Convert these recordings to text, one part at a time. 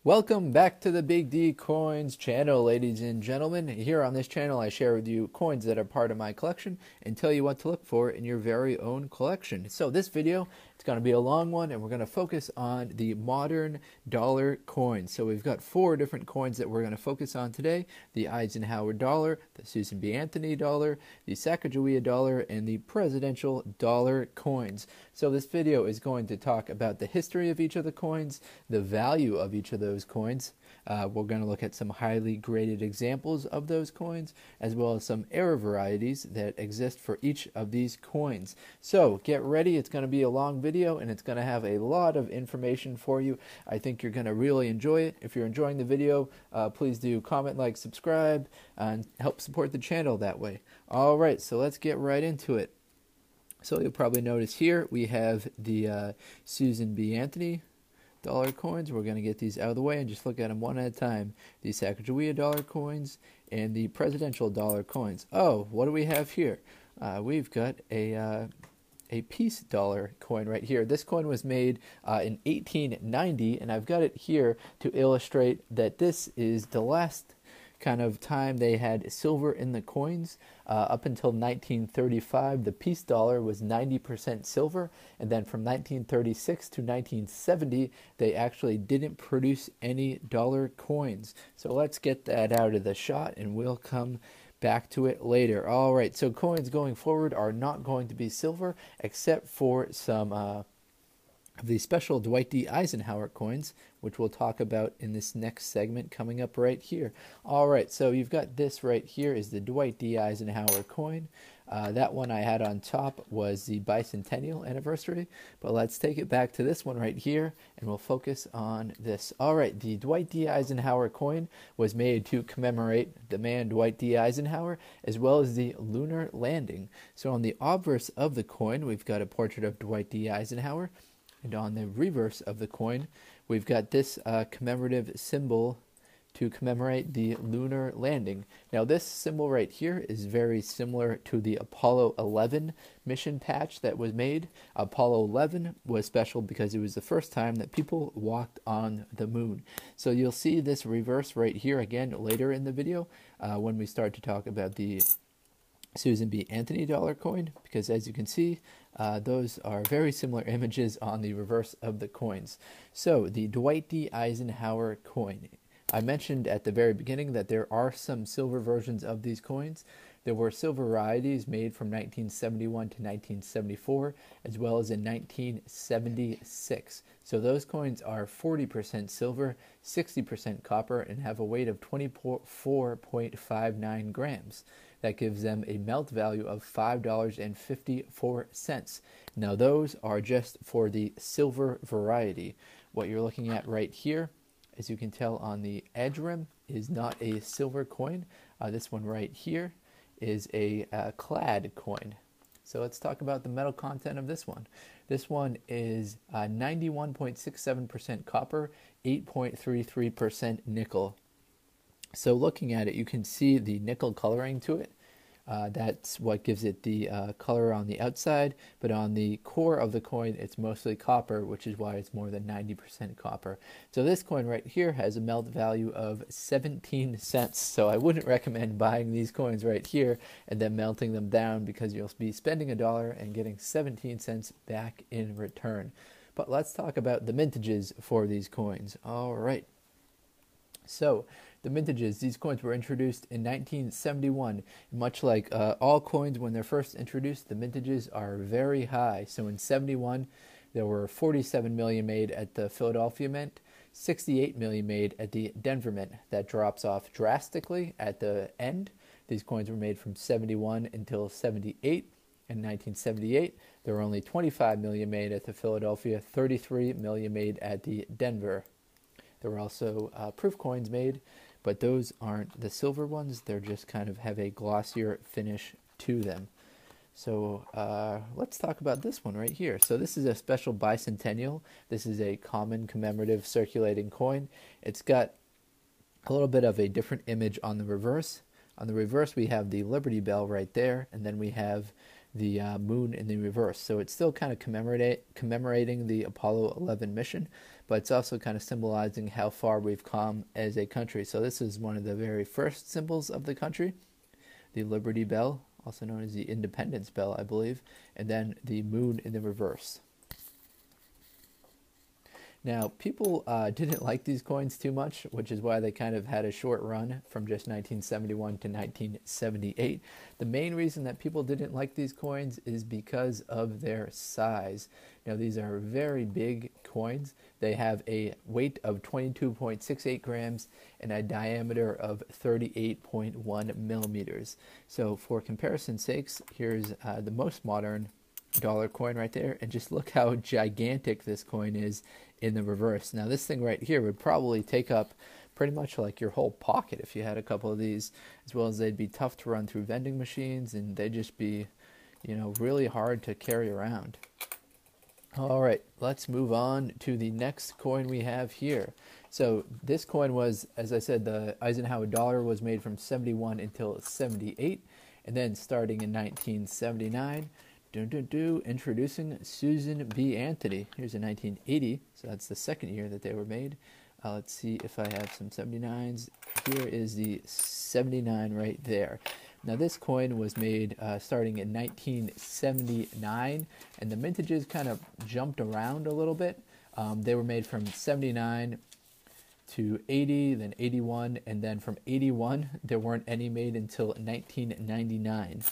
Welcome back to the Big D Coins channel, ladies and gentlemen. Here on this channel, I share with you coins that are part of my collection and tell you what to look for in your very own collection. So this video, it's going to be a long one, and we're going to focus on the modern dollar coins. So we've got 4 different coins that we're going to focus on today: the Eisenhower dollar, the Susan B. Anthony dollar, the Sacagawea dollar, and the presidential dollar coins. So this video is going to talk about the history of each of the coins, the value of each of those coins. We're going to look at some highly graded examples of those coins, as well as some error varieties that exist for each of these coins. So get ready. It's going to be a long video, and it's going to have a lot of information for you. I think you're going to really enjoy it. If you're enjoying the video, please do comment, like, subscribe, and help support the channel that way. All right, so let's get right into it. So you'll probably notice here we have the Susan B. Anthony dollar coins. We're going to get these out of the way and just look at them one at a time. The Sacagawea dollar coins and the presidential dollar coins. Oh, what do we have here? We've got a peace dollar coin right here. This coin was made in 1890, and I've got it here to illustrate that this is the last kind of time they had silver in the coins. Up until 1935, the peace dollar was 90% silver, and then from 1936 to 1970, they actually didn't produce any dollar coins. So let's get that out of the shot, and we'll come back to it later. All right, so coins going forward are not going to be silver, except for some of the special Dwight D Eisenhower coins, which we'll talk about in this next segment coming up right here. All right, so you've got this right here is the Dwight D Eisenhower coin. That one I had on top was the bicentennial anniversary, but let's take it back to this one right here, and we'll focus on this. All right, the Dwight D Eisenhower coin was made to commemorate the man Dwight D Eisenhower, as well as the lunar landing. So on the obverse of the coin, we've got a portrait of Dwight D Eisenhower. And on the reverse of the coin, we've got this commemorative symbol to commemorate the lunar landing. Now, this symbol right here is very similar to the Apollo 11 mission patch that was made. Apollo 11 was special because it was the first time that people walked on the moon. So you'll see this reverse right here again later in the video when we start to talk about the Susan B. Anthony dollar coin, because as you can see, those are very similar images on the reverse of the coins. So the Dwight D. Eisenhower coin. I mentioned at the very beginning that there are some silver versions of these coins. There were silver varieties made from 1971 to 1974, as well as in 1976. So those coins are 40% silver, 60% copper, and have a weight of 24.59 grams. That gives them a melt value of $5.54. Now those are just for the silver variety. What you're looking at right here, as you can tell on the edge rim, is not a silver coin. This one right here is a clad coin. So let's talk about the metal content of this one. This one is 91.67% copper, 8.33% nickel. So looking at it, you can see the nickel coloring to it. That's what gives it the color on the outside, but on the core of the coin, it's mostly copper, which is why it's more than 90% copper. So this coin right here has a melt value of 17 cents. So I wouldn't recommend buying these coins right here and then melting them down, because you'll be spending $1 and getting 17 cents back in return. But let's talk about the mintages for these coins. All right. So the mintages, these coins were introduced in 1971. Much like all coins when they're first introduced, the mintages are very high. So in 71, there were 47 million made at the Philadelphia Mint, 68 million made at the Denver Mint. That drops off drastically at the end. These coins were made from 71 until 78. In 1978, there were only 25 million made at the Philadelphia, 33 million made at the Denver. There were also proof coins made, but those aren't the silver ones. They're just kind of have a glossier finish to them. So let's talk about this one right here. So this is a special bicentennial. This is a common commemorative circulating coin. It's got a little bit of a different image on the reverse. On the reverse, we have the Liberty Bell right there, and then we have the moon in the reverse. So it's still kind of commemorating the Apollo 11 mission, but it's also kind of symbolizing how far we've come as a country. So this is one of the very first symbols of the country, the Liberty Bell, also known as the Independence Bell, I believe, and then the moon in the reverse. Now, people didn't like these coins too much, which is why they kind of had a short run from just 1971 to 1978. The main reason that people didn't like these coins is because of their size. Now, these are very big coins. They have a weight of 22.68 grams and a diameter of 38.1 millimeters. So for comparison's sakes, here's the most modern dollar coin right there, and just look how gigantic this coin is in the reverse. Now this thing right here would probably take up pretty much like your whole pocket if you had a couple of these, as well as they'd be tough to run through vending machines, and they'd just be, you know, really hard to carry around. All right, let's move on to the next coin we have here. So this coin was, as I said, the Eisenhower dollar was made from 71 until 78, and then starting in 1979, introducing Susan B. Anthony. Here's a 1980, so that's the second year that they were made. Let's see if I have some 79s. Here is the 79 right there. Now this coin was made starting in 1979, and the mintages kind of jumped around a little bit. They were made from 79 to 80, then 81, and then from 81, there weren't any made until 1999.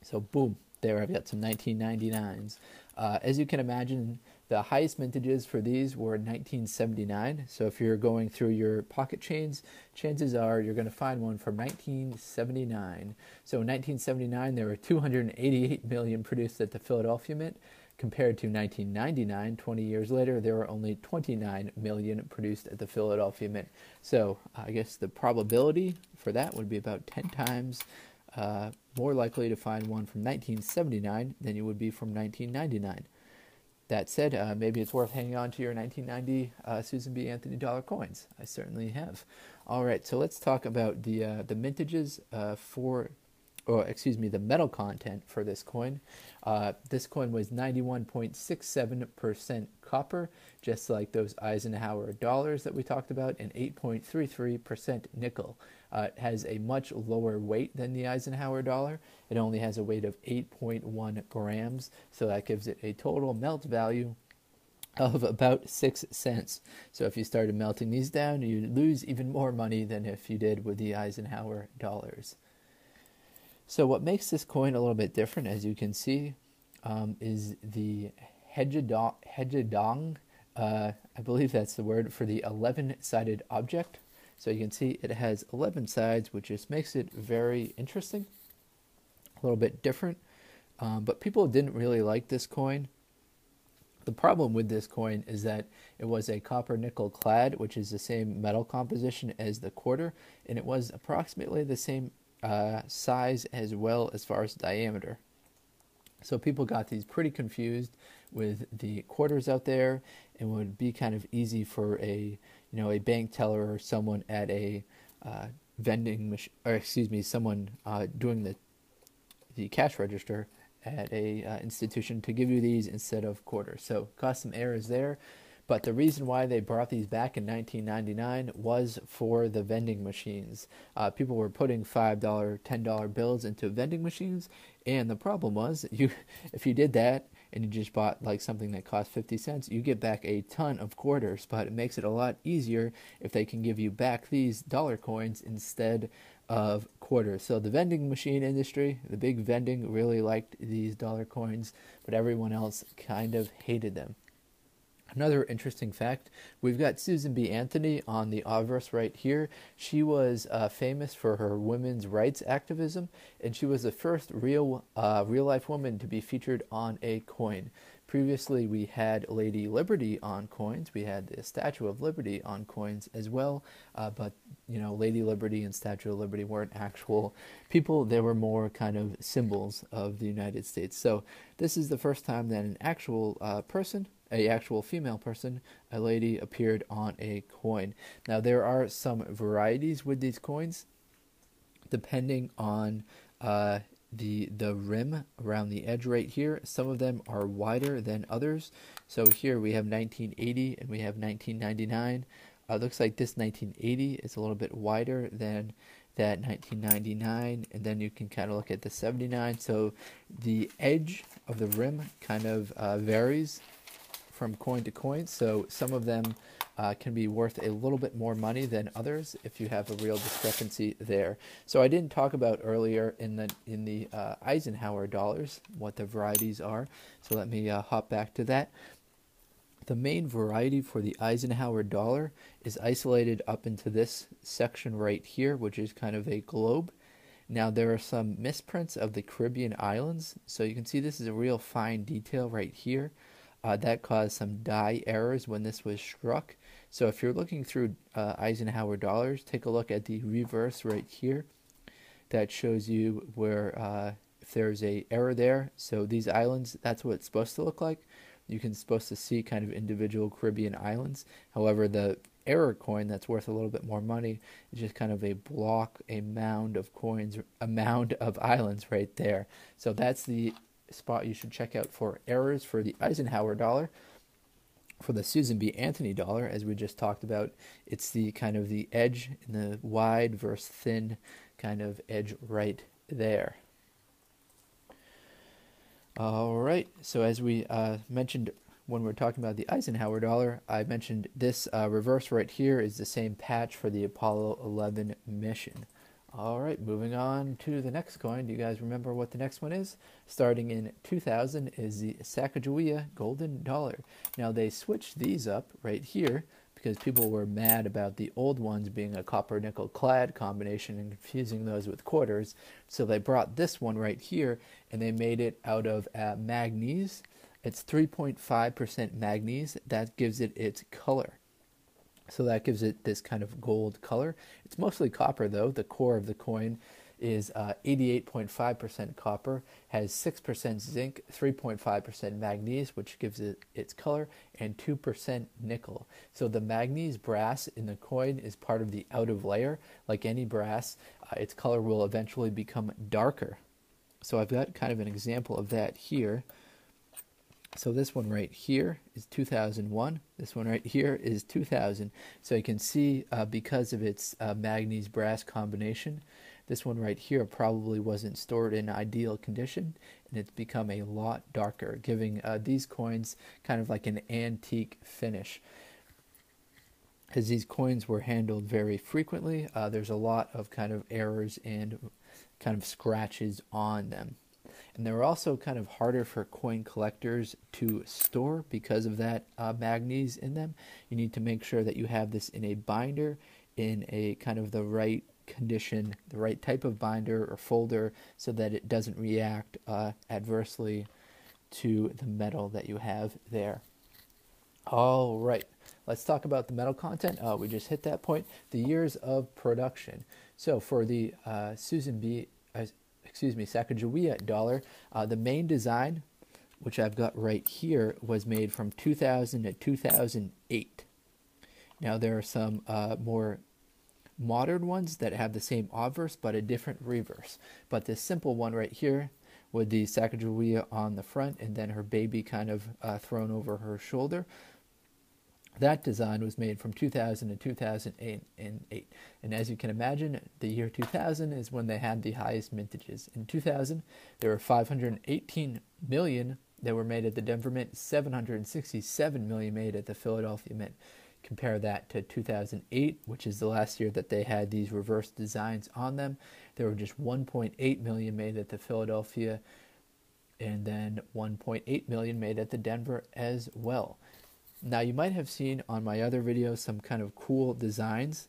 So boom. There, I've got some 1999s. As you can imagine, the highest mintages for these were 1979. So if you're going through your pocket chains, chances are you're going to find one from 1979. So in 1979, there were 288 million produced at the Philadelphia Mint, compared to 1999, 20 years later, there were only 29 million produced at the Philadelphia Mint. So I guess the probability for that would be about 10 times more likely to find one from 1979 than you would be from 1999. That said, maybe it's worth hanging on to your 1990 Susan B. Anthony dollar coins. I certainly have. All right, so let's talk about the mintages the metal content for this coin. This coin was 91.67% copper, just like those Eisenhower dollars that we talked about, and 8.33% nickel. It has a much lower weight than the Eisenhower dollar. It only has a weight of 8.1 grams, so that gives it a total melt value of about 6 cents. So if you started melting these down, you'd lose even more money than if you did with the Eisenhower dollars. So what makes this coin a little bit different, as you can see, is the hejadong. I believe that's the word for the 11-sided object. So you can see it has 11 sides, which just makes it very interesting, a little bit different. But people didn't really like this coin. The problem with this coin is that it was a copper nickel clad, which is the same metal composition as the quarter, and it was approximately the same size as well as far as diameter. So people got these pretty confused with the quarters out there, and would be kind of easy for a bank teller or someone at a vending machine, or someone doing the cash register at a institution to give you these instead of quarters. So caused some errors there. But the reason why they brought these back in 1999 was for the vending machines. People were putting $5, $10 bills into vending machines, and the problem was, if you did that and you just bought like something that cost 50 cents, you get back a ton of quarters. But it makes it a lot easier if they can give you back these dollar coins instead of quarters. So the vending machine industry, the big vending, really liked these dollar coins, but everyone else kind of hated them. Another interesting fact, we've got Susan B. Anthony on the obverse right here. She was famous for her women's rights activism, and she was the first real-life woman to be featured on a coin. Previously, we had Lady Liberty on coins. We had the Statue of Liberty on coins as well, but Lady Liberty and Statue of Liberty weren't actual people. They were more kind of symbols of the United States. So this is the first time that an actual person, a actual female person, a lady, appeared on a coin. Now there are some varieties with these coins, depending on the rim around the edge right here. Some of them are wider than others. So here we have 1980 and we have 1999. Looks like this 1980 is a little bit wider than that 1999, and then you can kind of look at the 79. So the edge of the rim kind of varies from coin to coin. So some of them can be worth a little bit more money than others if you have a real discrepancy there. So I didn't talk about earlier in the Eisenhower dollars what the varieties are. So let me hop back to that. The main variety for the Eisenhower dollar is isolated up into this section right here, which is kind of a globe. Now there are some misprints of the Caribbean islands, so you can see this is a real fine detail right here. That caused some die errors when this was struck. So if you're looking through Eisenhower dollars, take a look at the reverse right here. That shows you where if there's a error there. So these islands, that's what it's supposed to look like. You can supposed to see kind of individual Caribbean islands. However, the error coin that's worth a little bit more money is just kind of a block, a mound of coins, a mound of islands right there. So that's the spot you should check out for errors for the Eisenhower dollar. For the Susan B. Anthony dollar, as we just talked about, it's the kind of the edge in the wide versus thin kind of edge right there. All right, so as we mentioned when we were talking about the Eisenhower dollar, I mentioned this reverse right here is the same patch for the Apollo 11 mission. All right, moving on to the next coin. Do you guys remember what the next one is? Starting in 2000 is the Sacagawea golden dollar. Now they switched these up right here because people were mad about the old ones being a copper nickel clad combination and confusing those with quarters. So they brought this one right here and they made it out of manganese. It's 3.5% manganese. That gives it its color. So that gives it this kind of gold color. It's mostly copper though. The core of the coin is 88.5% copper, has 6% zinc, 3.5% manganese, which gives it its color, and 2% nickel. So the manganese brass in the coin is part of the outer layer. Like any brass, its color will eventually become darker. So I've got kind of an example of that here. So this one right here is 2001. This one right here is 2000. So you can see because of its manganese brass combination, this one right here probably wasn't stored in ideal condition, and it's become a lot darker, giving these coins kind of like an antique finish. As these coins were handled very frequently, there's a lot of kind of errors and kind of scratches on them. And they're also kind of harder for coin collectors to store because of that manganese in them. You need to make sure that you have this in a binder, in a kind of the right condition, the right type of binder or folder, so that it doesn't react adversely to the metal that you have there. All right, let's talk about the metal content. We just hit that point. The years of production. So for the Sacagawea dollar, the main design, which I've got right here, was made from 2000 to 2008. Now there are some more modern ones that have the same obverse but a different reverse. But this simple one right here with the Sacagawea on the front and then her baby kind of thrown over her shoulder, that design was made from 2000 to 2008. And as you can imagine, the year 2000 is when they had the highest mintages. In 2000, there were 518 million that were made at the Denver Mint, 767 million made at the Philadelphia Mint. Compare that to 2008, which is the last year that they had these reverse designs on them. There were just 1.8 million made at the Philadelphia, and then 1.8 million made at the Denver as well. Now you might have seen on my other videos some kind of cool designs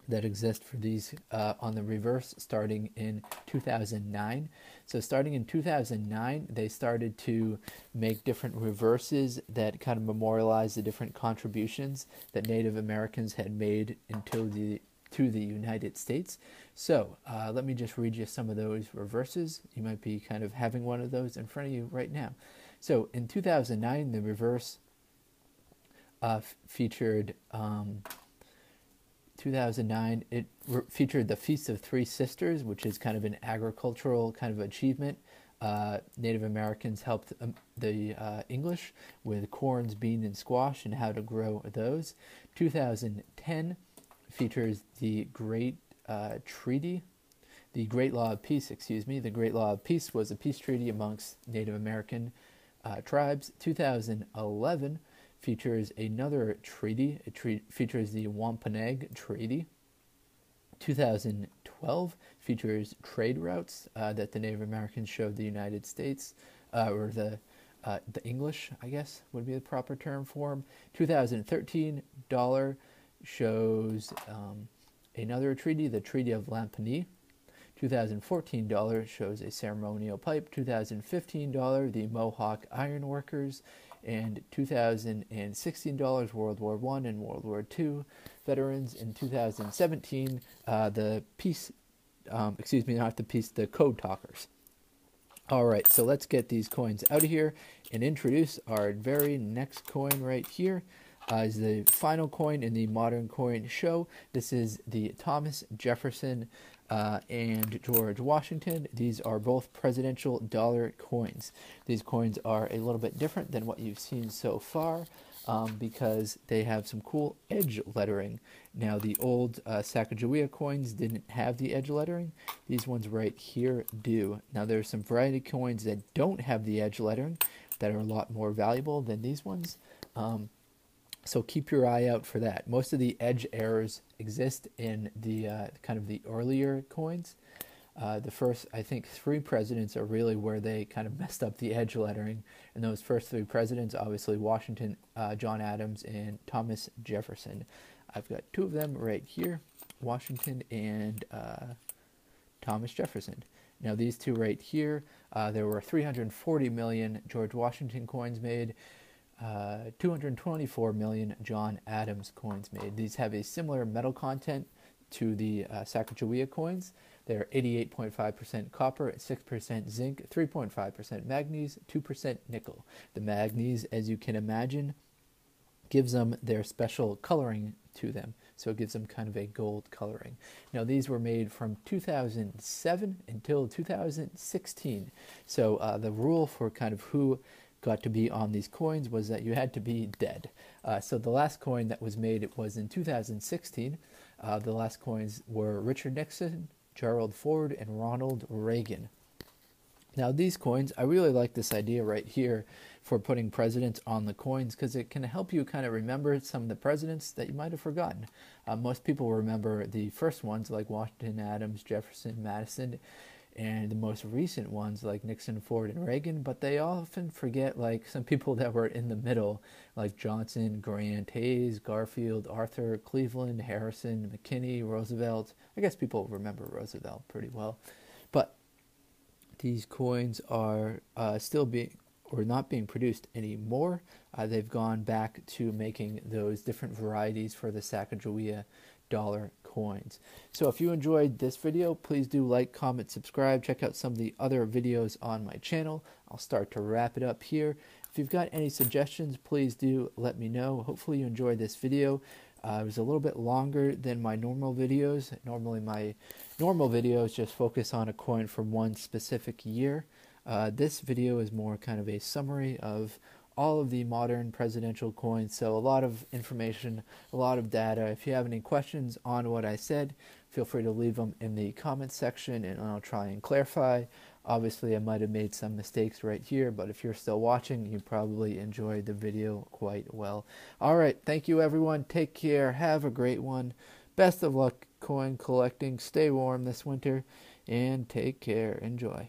that exist for these on the reverse starting in 2009. So starting in 2009, they started to make different reverses that kind of memorialize the different contributions that Native Americans had made to the United States. So let me just read you some of those reverses. You might be kind of having one of those in front of you right now. So in 2009, the reverse featured 2009, it featured the Feast of Three Sisters, which is kind of an agricultural kind of achievement. Native Americans helped the English with corns, beans, and squash and how to grow those. 2010 features the Great Treaty, the Great Law of Peace, The Great Law of Peace was a peace treaty amongst Native American tribes. 2011 features another treaty. It features the Wampanoag Treaty. 2012 features trade routes that the Native Americans showed the United States, or the English, I guess, would be the proper term for them. 2013 dollar shows another treaty, the Treaty of Lampani. 2014 dollar shows a ceremonial pipe. 2015 dollar, the Mohawk Ironworkers. And 2016 dollars, World War I and World War II veterans. In 2017, the the Code Talkers. All right, so let's get these coins out of here and introduce our very next coin right here. Is the final coin in the Modern Coin Show. This is the Thomas Jefferson and George Washington. These are both presidential dollar coins. These coins are a little bit different than what you've seen so far because they have some cool edge lettering. Now, the old Sacagawea coins didn't have the edge lettering. These ones right here do. Now, there's some variety coins that don't have the edge lettering that are a lot more valuable than these ones. So keep your eye out for that. Most of the edge errors exist in the kind of the earlier coins. The first, I think, 3 presidents are really where they kind of messed up the edge lettering. And those first 3 presidents, obviously Washington, John Adams, and Thomas Jefferson. I've got 2 of them right here, Washington and Thomas Jefferson. Now these 2 right here, there were 340 million George Washington coins made. 224 million John Adams coins made. These have a similar metal content to the Sacagawea coins. They're 88.5% copper, 6% zinc, 3.5% manganese, 2% nickel. The manganese, as you can imagine, gives them their special coloring to them. So it gives them kind of a gold coloring. Now these were made from 2007 until 2016. So the rule for kind of who got to be on these coins was that you had to be dead. So the last coin that was made, it was in 2016. The last coins were Richard Nixon, Gerald Ford, and Ronald Reagan. Now these coins, I really like this idea right here for putting presidents on the coins because it can help you kind of remember some of the presidents that you might have forgotten. Most people remember the first ones like Washington, Adams, Jefferson, Madison, and the most recent ones like Nixon, Ford, and Reagan, but they often forget like some people that were in the middle, like Johnson, Grant, Hayes, Garfield, Arthur, Cleveland, Harrison, McKinney, Roosevelt. I guess people remember Roosevelt pretty well. But these coins are still being, or not being produced anymore. They've gone back to making those different varieties for the Sacagawea dollar coins. So if you enjoyed this video, please do like, comment, subscribe. Check out some of the other videos on my channel. I'll start to wrap it up here. If you've got any suggestions, please do let me know. Hopefully you enjoyed this video. It was a little bit longer than my normal videos. Normally my normal videos just focus on a coin from one specific year. This video is more kind of a summary of all of the modern presidential coins, so a lot of information, a lot of data. If you have any questions on what I said, feel free to leave them in the comments section and I'll try and clarify. Obviously I might have made some mistakes right here, but if you're still watching, you probably enjoyed the video quite well. Alright, thank you everyone, take care, have a great one, best of luck coin collecting, stay warm this winter, and take care, enjoy.